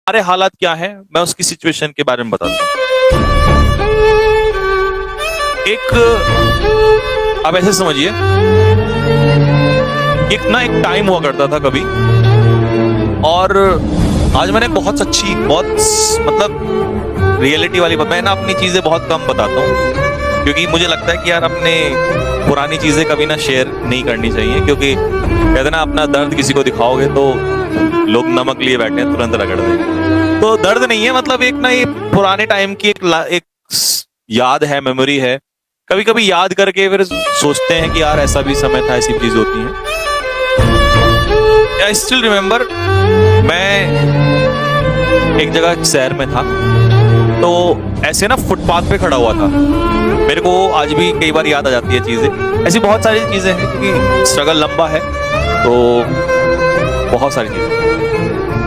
हमारे हालात क्या है, मैं उसकी सिचुएशन के बारे में बताता हूँ। एक, आप ऐसे समझिए, एक टाइम हुआ करता था कभी, और आज मैंने बहुत अच्छी, बहुत मतलब रियलिटी वाली बात, मैं ना अपनी चीजें बहुत कम बताता हूँ, क्योंकि मुझे लगता है कि यार अपने पुरानी चीजें कभी ना शेयर नहीं करनी चाहिए, क्योंकि कहते ना अपना दर्द किसी को दिखाओगे तो लोग नमक लिए बैठे हैं, तुरंत रगड़ देंगे। तो दर्द नहीं है, मतलब एक ना ये पुराने टाइम की एक याद है, मेमोरी है। कभी कभी याद करके फिर सोचते हैं कि यार ऐसा भी समय था, ऐसी चीज होती है। आई स्टिल रिमेम्बर, मैं एक जगह शहर में था, तो ऐसे ना फुटपाथ पे खड़ा हुआ था। मेरे को आज भी कई बार याद आ जाती है चीजें, ऐसी बहुत सारी चीजें हैं, क्योंकि स्ट्रगल लंबा है, तो बहुत सारी चीजें।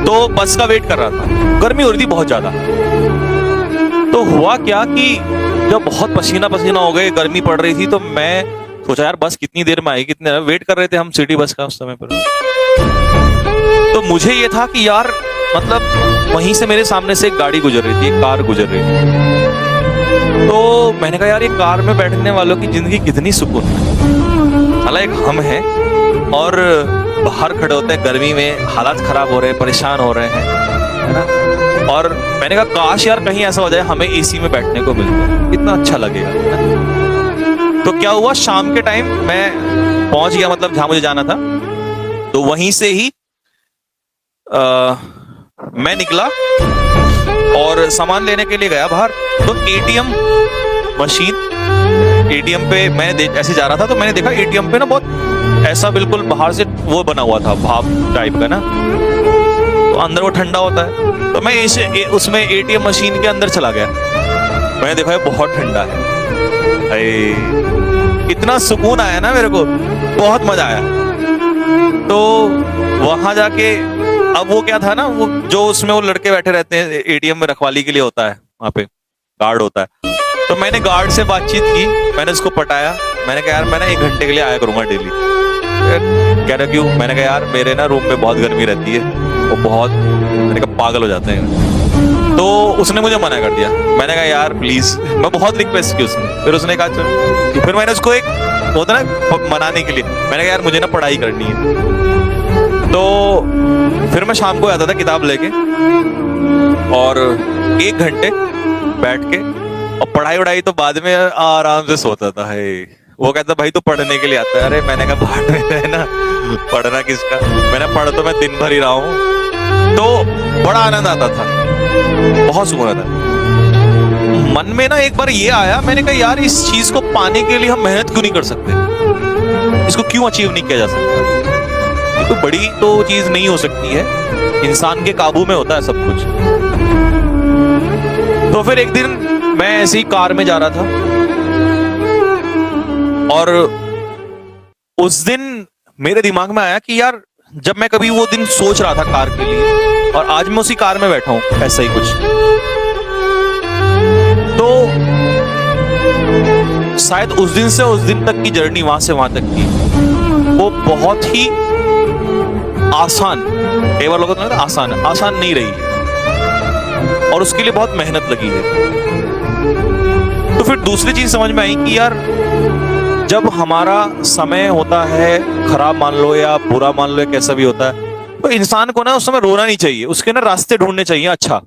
तो बस का वेट कर रहा था, गर्मी हो रही थी बहुत ज्यादा। तो हुआ क्या कि जब बहुत पसीना पसीना हो गए, गर्मी पड़ रही थी, तो मैं सोचा यार बस कितनी देर में आएगी, कितने वेट कर रहे थे हम सिटी बस का उस समय पर। तो मुझे ये था कि यार मतलब वहीं से मेरे सामने से एक गाड़ी गुजर रही थी, एक कार गुजर रही थी। तो मैंने कहा यार ये कार में बैठने वालों की जिंदगी कितनी सुकून है। हालांकि एक हम हैं और बाहर खड़े होते हैं गर्मी में, हालात खराब हो रहे हैं, परेशान हो रहे हैं, है ना। और मैंने कहा काश यार कहीं ऐसा हो जाए हमें एसी में बैठने को मिल जाए, कितना अच्छा लगेगा। तो क्या हुआ, शाम के टाइम मैं पहुंच गया, मतलब जहां मुझे जाना था। तो वहीं से ही मैं निकला और सामान लेने के लिए गया बाहर। तो एटीएम मशीन, एटीएम पे मैं ऐसे जा रहा था, तो मैंने देखा एटीएम पे ना बहुत ऐसा बिल्कुल बाहर से वो बना हुआ था, भाप टाइप का ना, तो अंदर वो ठंडा होता है। तो मैं उसमें एटीएम मशीन के अंदर चला गया। मैंने देखा ये बहुत ठंडा है, इतना सुकून आया ना मेरे को, बहुत मजा आया। तो वहां जाके, अब वो क्या था ना, वो जो उसमें वो लड़के बैठे रहते हैं एटीएम में, रखवाली के लिए होता है, वहां पे गार्ड होता है। तो मैंने गार्ड से बातचीत की, मैंने उसको पटाया। मैंने कहा यार मैं ना 1 घंटे के लिए आया करूंगा डेली। कह रहा क्यों? मैंने कहा यार मेरे ना रूम में बहुत गर्मी रहती है, वो बहुत, मैंने कहा पागल हो जाते हैं। तो उसने मुझे मना कर दिया। मैंने कहा यार प्लीज, मैं बहुत रिक्वेस्ट की उसने। फिर उसने कहा चलो। फिर मैंने उसको एक होता ना मनाने के लिए, मैंने कहा यार मुझे ना पढ़ाई करनी है। तो फिर मैं शाम को आता था किताब लेके, और 1 घंटे बैठ के, और पढ़ाई वढ़ाई तो बाद में आराम से सोता था। है वो कहता भाई तू पढ़ने के लिए आता है। अरे मैंने कहा बाहर में है ना, पढ़ना किसका, मैंने पढ़ तो मैं दिन भर ही रहा हूँ। तो बड़ा आनंद आता था, बहुत सुकून आता। मन में ना एक बार ये आया, मैंने कहा यार इस चीज को पाने के लिए हम मेहनत क्यों नहीं कर सकते, इसको क्यों अचीव नहीं किया जा सकता। कोई बड़ी तो चीज नहीं हो सकती है, इंसान के काबू में होता है सब कुछ। तो फिर एक दिन मैं ऐसे ही कार में जा रहा था, और उस दिन मेरे दिमाग में आया कि यार जब मैं कभी वो दिन सोच रहा था कार के लिए, और आज मैं उसी कार में बैठा हूं, ऐसा ही कुछ। तो शायद उस दिन से उस दिन तक की जर्नी, वहां से वहां तक की, वो बहुत ही आसान, कई बार लोगों को आसान नहीं रही है, और उसके लिए बहुत मेहनत लगी है। तो फिर दूसरी चीज समझ में आई कि यार जब हमारा समय होता है खराब मान लो या बुरा मान लो या कैसा भी होता है, तो इंसान को ना उस समय रोना नहीं चाहिए, उसके ना रास्ते ढूंढने चाहिए अच्छा,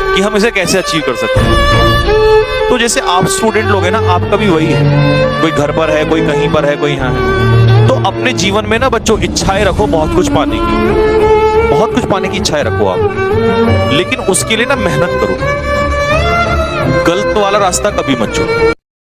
कि हम इसे कैसे अचीव कर सकते हैं। तो जैसे आप स्टूडेंट लोग हैं ना, आपका भी वही है, कोई घर पर है, कोई कहीं पर है, कोई यहाँ है। तो अपने जीवन में ना बच्चों इच्छाएं रखो, बहुत कुछ पाने की इच्छाएं रखो आप, लेकिन उसके लिए ना मेहनत करो, गलत वाला रास्ता कभी मत चुनो।